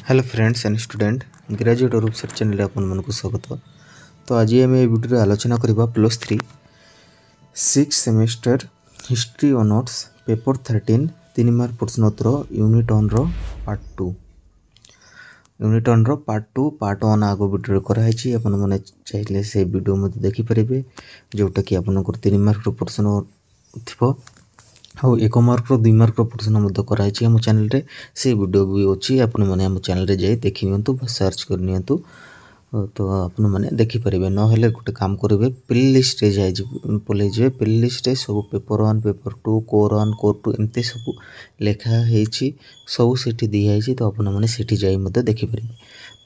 Hello friends and student graduate रूपसर channel आपन मन को स्वागत। तो आज आम ये वीडियो आलोचना करबा +3 6 semester history honours paper 13 3 mark प्रश्नोत्तर यूनिट 1 रो पार्ट 2 पार्ट 1 आगो वीडियो कराई आपन माने चाहिए से वीडियो मते देखि परिबे जोटा कि आपन को 3 मार्क रो प्रश्न थिबो और 1 मार्क रो 2 मार्क रो प्रश्न मते कराई हम चैनल रे से वीडियो भी अछि आपन माने हम चैनल रे जाई देखि नियंतु सर्च कर नियंतु तो आपन माने देखि परिबे न हेले गोटे काम करिवे प्ले लिस्ट रे जाई पले जे प्ले लिस्ट रे सब पेपर 1 पेपर 2 कोर 1 कोर 2 एमते सब लेखा हेछि सब सेठी दी हेछि तो आपन माने सेठी जाई मते देखि परिबे।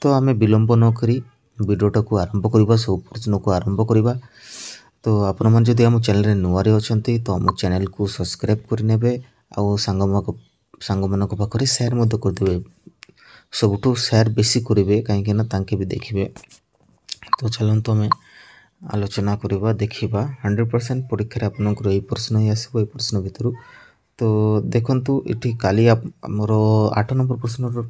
तो आमे विलंब न करी वीडियोटा को आरंभ करिबा सब प्रश्न को आरंभ करिबा। तो आपण मन जदि हम चैनल रे नुआरे अछंती तो हम चैनल को सब्सक्राइब कर नेबे आ सांग मनक पाखरे शेयर मते कर देबे सबुठो शेयर बेसी करिवे काहे ना तांके भी देखिबे। तो चलंतु हमें आलोचना करिबा देखिबा 100% परीक्षा आपन को एई प्रश्न ही आसीबो एई प्रश्न भितरु। तो देखंतु इठी काली हमर 8 नंबर प्रश्न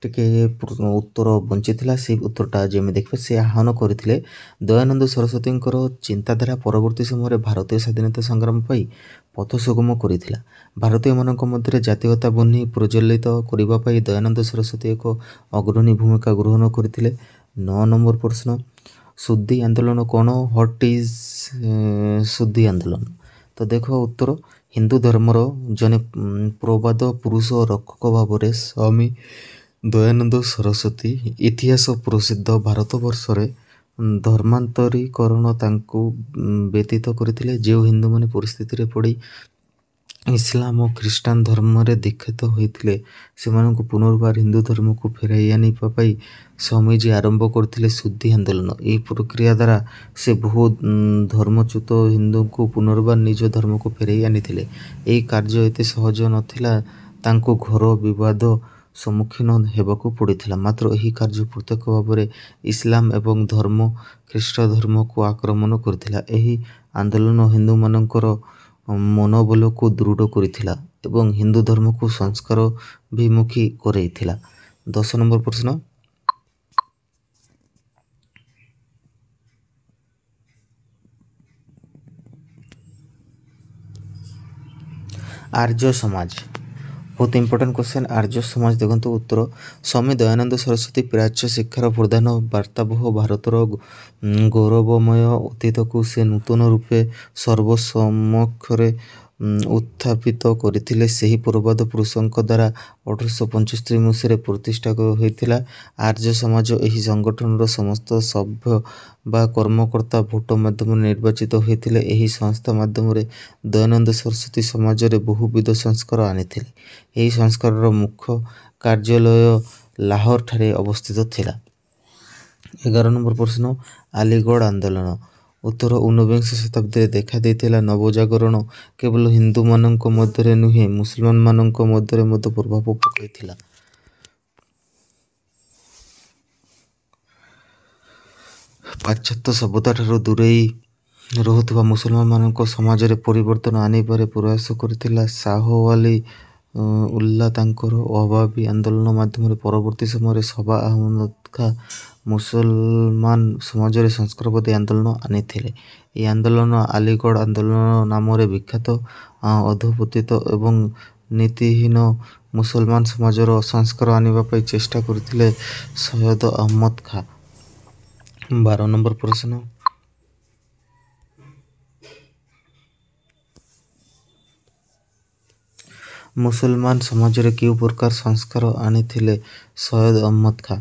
टिके उत्तर बंचिथिला से उत्तरटा जे में देखबे से आह्वान करथिले दयानंद सरस्वती चिंताधारा परवर्ती समय भारतीय स्वाधीनता संग्राम पाई पथ सुगम करथिला। भारतीय मानक मध्य जातीयता बन्ही प्रज्वलित करबा पाई दयानंद सरस्वती एक अग्रणी भूमिका ग्रहण करथिले। 9 नंबर प्रश्न शुद्धि आंदोलन कौन व्हाट इज शुद्धि आंदोलन। तो देखो उत्तर हिंदू धर्मर जने प्रबाद पुरुष रक्षक भाव स्वामी दयानंद सरस्वती इतिहास प्रसिद्ध भारतवर्ष धर्मांतरीकरण तांको व्यतीत करथिले जो हिंदू माने परिस्थिति रे पड़ी इस्लाम और ख्रीष्टान धर्म रे दीक्षित होइथिले सेमानकु पुनर्बार हिंदू धर्म को फेराई आनी पाई स्वामीजी आरंभ करथिले शुद्धि आंदोलन। एई प्रक्रिया द्वारा से बहुत धर्मच्युत हिंदू को पुनर्बार निज धर्म को फेराई आनीथिले। एई कार्य एते सहज नथिला तांको घर विवाद सम्मुखीन हेबाकू पड़िथिला मात्र एही कार्य प्रत्यक्ष भाव में इस्लाम एवं धर्म ख्रीष्ट धर्म को आक्रमण करथिला। एही आंदोलन हिंदू मानकर मनोबल को दृढ़ करथिला एवं हिंदू धर्म को संस्कार विमुखी करैथिला। 10 नंबर प्रश्न आर्य समाज बहुत इंपोर्टेंट क्वेश्चन। आर्य समाज देखो उत्तर स्वामी दयानंद सरस्वती प्राच्य शिक्षार प्रधान वार्ताबह भारतर गौरवमय अतीत को से नूतन रूपे सर्वसमक्षरे उत्थापित करथिले। सेही प्रबाद पुरुषों द्वारा 1875 मसीह प्रतिष्ठा होइथिला। आर्य समाज एही संगठन समस्त सभ्य बा कर्मकर्ता भोट माध्यम निर्वाचित होइथिले। एही संस्था माध्यम दयानंद सरस्वती समाज रे बहुविध संस्कार आनिथिले। एही संस्कार मुख्य कार्यालय लाहौर ठारे अवस्थित थिला। 11 नंबर प्रश्न अलीगढ़ आंदोलन उत्तर 19 शताब्दी देखा देथिला नवजागरण केवल हिंदू मानक मध्य नुहे मुसलमान मानक मध्य मत प्रभाव पकईथिला। पाश्चात्य सभ्यता ठारू दूरेई रहुथबा मुसलमान मानक समाज रे परिवर्तन आनी पारे प्रयास करथिला। शाहवाली उल्ला तांकर अभावी आंदोलन माध्यम परवर्ती समय सभा अहमद खां मुसलमान समाज रे संस्कारवादी आंदोलन आनीथिले। यह आंदोलन अलीगढ़ आंदोलन नाम रे विख्यात अधोपतित एवं नीतिहीन मुसलमान समाज रो संस्कार आनिबा पई चेष्टा करथिले सैयद अहमद खां। 12 नंबर प्रश्न मुसलमान समाज रे क्यों प्रकार संस्कार आनीथिले सैयद अहमद खां।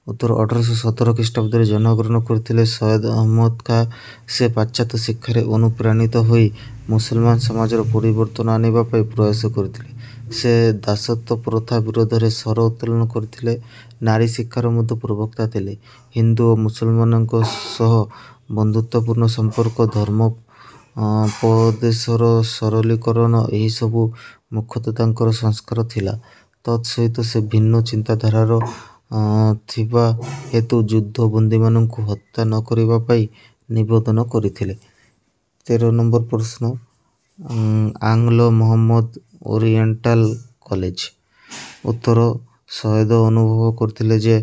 उत्तर 1817 ख्रीष्टाब्द जन्मग्रहण करथिले सैयद अहमद खां। से पाश्चात्य शिक्षा अनुप्राणित होई मुसलमान समाज परिवर्तन आनिबा पई प्रयास करथिले। से दासत्व प्रथा विरोध रे स्वर उत्तोलन करथिले। नारी शिक्षार मध्य प्रवक्ता थिले। हिंदू और मुसलमान सह बंधुत्वपूर्ण संपर्क धर्म पदेशर सरलीकरण यही सबू मुख्यतः तांकर संस्कार थिला। तत्सहित से भिन्न चिंताधारार थिबा हेतु युद्ध बंदी मानक हत्या न करिबा पाई निवेदन करथिले। 13 नंबर प्रश्न आंग्लो मोहम्मद ओरिएंटल कॉलेज ଉତ୍ତର ସୟଦ ଅନୁଭବ କରିଥିଲେ ଯେ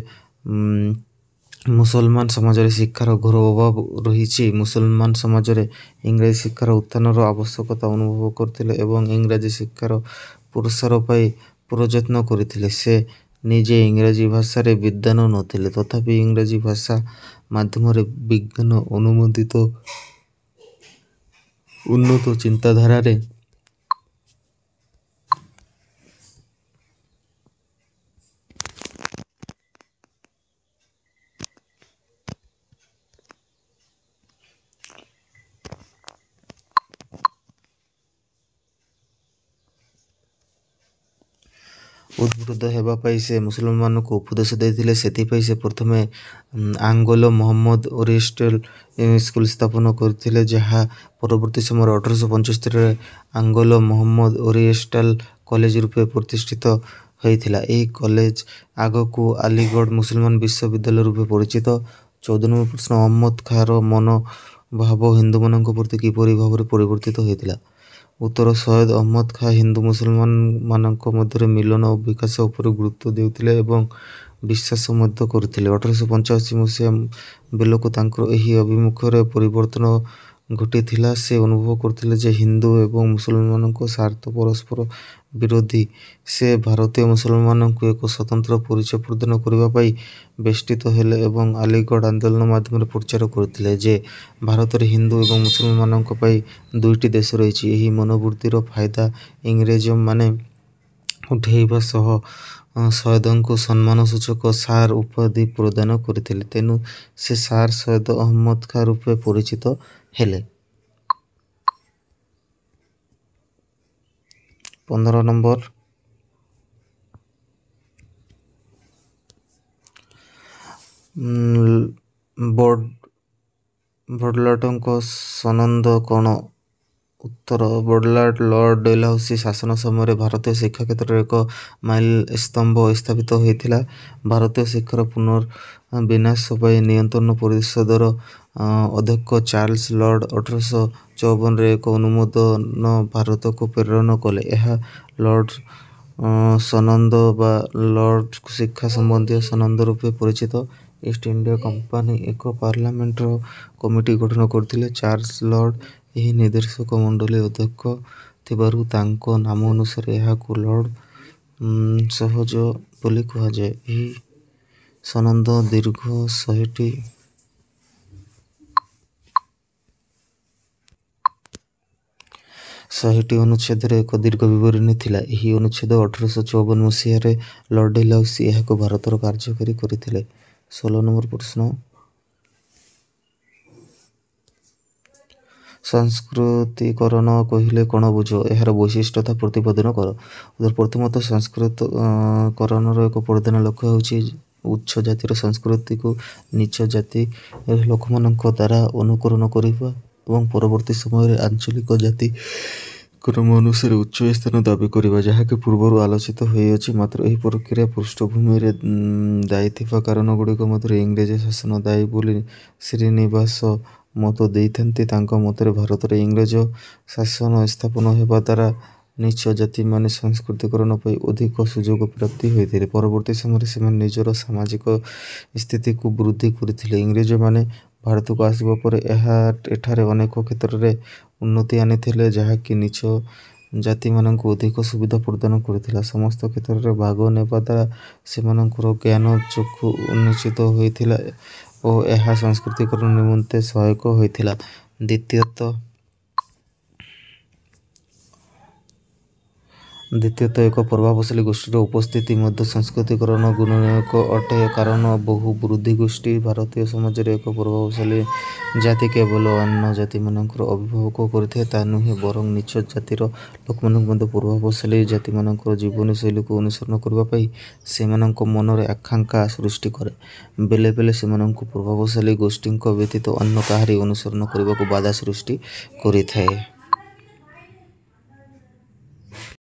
ମୁସଲମାନ ସମାଜରେ ଶିକ୍ଷାର ଘୋର ଅଭାବ ରହିଛି। ମୁସଲମାନ ସମାଜରେ ଇଂରାଜୀ ଶିକ୍ଷାର ଉତ୍ଥାନର ଆବଶ୍ୟକତା ଅନୁଭବ କରିଥିଲେ ଏବଂ ଇଂରାଜୀ ଶିକ୍ଷାର ପ୍ରସାର ପାଇଁ ପ୍ରଯତ୍ନ କରିଥିଲେ। ସେ ନିଜେ ଇଂରାଜୀ ଭାଷାରେ ବିଦ୍ୱାନ ନଥିଲେ, ତଥାପି ଇଂରାଜୀ ଭାଷା ମାଧ୍ୟମରେ ବିଜ୍ଞାନ ଅନୁମୋଦିତ ଉନ୍ନତ ଚିନ୍ତାଧାରାରେ ଉଦ୍ବୁଦ୍ଧ ହେବା ପାଇଁ ସେ ମୁସଲମାନମାନଙ୍କୁ ଉପଦେଶ ଦେଇଥିଲେ। ସେଥିପାଇଁ ସେ ପ୍ରଥମେ ଆଙ୍ଗଲୋ ମହମ୍ମଦ ଓରିଏଣ୍ଟାଲ ସ୍କୁଲ ସ୍ଥାପନ କରିଥିଲେ, ଯାହା ପରବର୍ତ୍ତୀ ସମୟରେ 1875ରେ ଆଙ୍ଗଲୋ ମହମ୍ମଦ ଓରିଏଣ୍ଟାଲ କଲେଜ ରୂପେ ପ୍ରତିଷ୍ଠିତ ହୋଇଥିଲା। ଏହି କଲେଜ ଆଗକୁ ଆଲିଗଡ଼ ମୁସଲମାନ ବିଶ୍ୱବିଦ୍ୟାଳୟ ରୂପେ ପରିଚିତ। 14 ନମ୍ବର ପ୍ରଶ୍ନ, ଅହମ୍ମଦ ଖାଁର ମନୋଭାବ ହିନ୍ଦୁମାନଙ୍କ ପ୍ରତି କିପରି ଭାବରେ ପରିବର୍ତ୍ତିତ ହୋଇଥିଲା? ଉତ୍ତର, ସୟଦ ଅହମ୍ମଦ ଖାଁ ହିନ୍ଦୁ ମୁସଲମାନମାନଙ୍କ ମଧ୍ୟରେ ମିଳନ ଓ ବିକାଶ ଉପରେ ଗୁରୁତ୍ୱ ଦେଉଥିଲେ ଏବଂ ବିଶ୍ୱାସ ମଧ୍ୟ କରୁଥିଲେ। 1885 ମସିହା ବେଳକୁ ତାଙ୍କର ଏହି ଆଭିମୁଖ୍ୟରେ ପରିବର୍ତ୍ତନ ଘଟିଥିଲା। ସେ ଅନୁଭବ କରୁଥିଲେ ଯେ ହିନ୍ଦୁ ଏବଂ ମୁସଲମାନଙ୍କ ସ୍ୱାର୍ଥ ପରସ୍ପର ବିରୋଧୀ। ସେ ଭାରତୀୟ ମୁସଲମାନଙ୍କୁ ଏକ ସ୍ୱତନ୍ତ୍ର ପରିଚୟ ପ୍ରଦାନ କରିବା ପାଇଁ ବେଷ୍ଟିତ ହେଲେ ଏବଂ ଆଲିଗଡ଼ ଆନ୍ଦୋଳନ ମାଧ୍ୟମରେ ପ୍ରଚାର କରିଥିଲେ ଯେ ଭାରତରେ ହିନ୍ଦୁ ଏବଂ ମୁସଲମାନଙ୍କ ପାଇଁ ଦୁଇଟି ଦେଶ ରହିଛି। ଏହି ମନୋବୃତ୍ତିର ଫାଇଦା ଇଂରେଜମାନେ ଉଠାଇବା ସହ ସୟଦଙ୍କୁ ସମ୍ମାନସୂଚକ ସାର୍ ଉପାଧି ପ୍ରଦାନ କରିଥିଲେ, ତେଣୁ ସେ ସାର୍ ସୟଦ ଅହମ୍ମଦ ଖାଁ ରୂପେ ପରିଚିତ ହେଲେ। 15 ନମ୍ବର, ବଡ଼ଲାଟଙ୍କ ସନନ୍ଦ କ'ଣ? ଉତ୍ତର, ବଡ଼ଲାଟ ଲର୍ଡ ଡେଲହାଉସି ଶାସନ ସମୟରେ ଭାରତୀୟ ଶିକ୍ଷା କ୍ଷେତ୍ରରେ ଏକ ମାଇଲସ୍ତମ୍ଭ ସ୍ଥାପିତ ହୋଇଥିଲା। ଭାରତୀୟ ଶିକ୍ଷାର ପୁନର୍ବିନ୍ୟାସ ପାଇଁ ନିୟନ୍ତ୍ରଣ ପରିଷଦର ଅଧ୍ୟକ୍ଷ ଚାର୍ଲ୍ସ ଲର୍ଡ 1854ରେ ଏକ ଅନୁମୋଦନ ଭାରତକୁ ପ୍ରେରଣ କଲେ। ଏହା ଲର୍ଡ ସନନ୍ଦ ବା ଲର୍ଡ ଶିକ୍ଷା ସମ୍ବନ୍ଧୀୟ ସନନ୍ଦ ରୂପେ ପରିଚିତ। ଇଷ୍ଟ ଇଣ୍ଡିଆ କମ୍ପାନୀ ଏକ ପାର୍ଲାମେଣ୍ଟର କମିଟି ଗଠନ କରିଥିଲେ। ଚାର୍ଲ୍ସ ଲର୍ଡ ଏହି ନିର୍ଦ୍ଦେଶକ ମଣ୍ଡଳୀ ଅଧ୍ୟକ୍ଷ ଥିବାରୁ ତାଙ୍କ ନାମ ଅନୁସାରେ ଏହାକୁ ଲର୍ଡ ସହଜ ବୋଲି କୁହାଯାଏ। ଏହି ସନନ୍ଦ ଦୀର୍ଘ 100ଟି ଅନୁଚ୍ଛେଦର ଏକ ଦୀର୍ଘ ବିବରଣୀ ଥିଲା। ଏହି ଅନୁଚ୍ଛେଦ 1854 ମସିହାରେ ଲର୍ଡ ଡେଲହାଉସି ଏହାକୁ ଭାରତରେ କାର୍ଯ୍ୟକାରୀ କରିଥିଲେ। 16 ନମ୍ବର ପ୍ରଶ୍ନ, ସଂସ୍କୃତିକରଣ କହିଲେ କ'ଣ ବୁଝ? ଏହାର ବୈଶିଷ୍ଟ୍ୟତା ପ୍ରତିପାଦନ କର। ପ୍ରଥମତଃ, ସଂସ୍କୃତିକରଣର ଏକ ପ୍ରଧାନ ଲକ୍ଷ୍ୟ ହେଉଛି ଉଚ୍ଚ ଜାତିର ସଂସ୍କୃତିକୁ ନୀଚ ଜାତିର ଲୋକମାନଙ୍କ ଦ୍ୱାରା ଅନୁକରଣ କରିବା ଏବଂ ପରବର୍ତ୍ତୀ ସମୟରେ ଆଞ୍ଚଳିକ ଜାତିକ୍ରମ ଅନୁସାରେ ଉଚ୍ଚ ସ୍ଥାନ ଦାବି କରିବା, ଯାହାକି ପୂର୍ବରୁ ଆଲୋଚିତ ହୋଇଅଛି। ମାତ୍ର ଏହି ପ୍ରକ୍ରିୟା ପୃଷ୍ଠଭୂମିରେ ଦାୟୀଥିବା କାରଣଗୁଡ଼ିକ ମଧ୍ୟରେ ଇଂରେଜ ଶାସନ ଦାୟୀ ବୋଲି ଶ୍ରୀନିବାସ ମତ ଦେଇଥାନ୍ତି। ତାଙ୍କ ମତରେ ଭାରତରେ ଇଂରେଜ ଶାସନ ସ୍ଥାପନ ହେବା ଦ୍ୱାରା ନୀଚ ଜାତିମାନେ ସଂସ୍କୃତିକରଣ ପାଇଁ ଅଧିକ ସୁଯୋଗ ପ୍ରାପ୍ତି ହୋଇଥିଲେ। ପରବର୍ତ୍ତୀ ସମୟରେ ସେମାନେ ନିଜର ସାମାଜିକ ସ୍ଥିତିକୁ ବୃଦ୍ଧି କରିଥିଲେ। ଇଂରେଜମାନେ ଭାରତକୁ ଆସିବା ପରେ ଏଠାରେ ଅନେକ କ୍ଷେତ୍ରରେ ଉନ୍ନତି ଆଣିଥିଲେ, ଯାହାକି ନୀଚ ଜାତିମାନଙ୍କୁ ଅଧିକ ସୁବିଧା ପ୍ରଦାନ କରିଥିଲା। ସମସ୍ତ କ୍ଷେତ୍ରରେ ଭାଗ ନେବା ଦ୍ୱାରା ସେମାନଙ୍କର ଜ୍ଞାନ ଚକ୍ଷୁ ଉନ୍ମୋଚିତ ହୋଇଥିଲା ଓ ଏହା ସଂସ୍କୃତିକରଣ ନିମନ୍ତେ ସହାୟକ ହୋଇଥିଲା। ଦ୍ୱିତୀୟତଃ, ଏକ ପ୍ରଭାବଶାଳୀ ଗୋଷ୍ଠୀର ଉପସ୍ଥିତି ମଧ୍ୟ ସଂସ୍କୃତିକରଣ ଗୁଣାତ୍ମକ ଅଟେ, କାରଣ ବହୁ ବୃଦ୍ଧି ଗୋଷ୍ଠୀ ଭାରତୀୟ ସମାଜରେ ଏକ ପ୍ରଭାବଶାଳୀ ଜାତି କେବଳ ଅନ୍ୟ ଜାତିମାନଙ୍କର ଅଭିଭାବକ କରିଥାଏ ତାହା ନୁହେଁ, ବରଂ ନୀଚ ଜାତିର ଲୋକମାନଙ୍କୁ ମଧ୍ୟ ପ୍ରଭାବଶାଳୀ ଜାତିମାନଙ୍କର ଜୀବନଶୈଳୀକୁ ଅନୁସରଣ କରିବା ପାଇଁ ସେମାନଙ୍କ ମନରେ ଆକାଙ୍କ୍ଷା ସୃଷ୍ଟି କରେ। ବେଳେ ବେଳେ ସେମାନଙ୍କୁ ପ୍ରଭାବଶାଳୀ ଗୋଷ୍ଠୀଙ୍କ ବ୍ୟତୀତ ଅନ୍ୟ କାହାରି ଅନୁସରଣ କରିବାକୁ ବାଧା ସୃଷ୍ଟି କରିଥାଏ।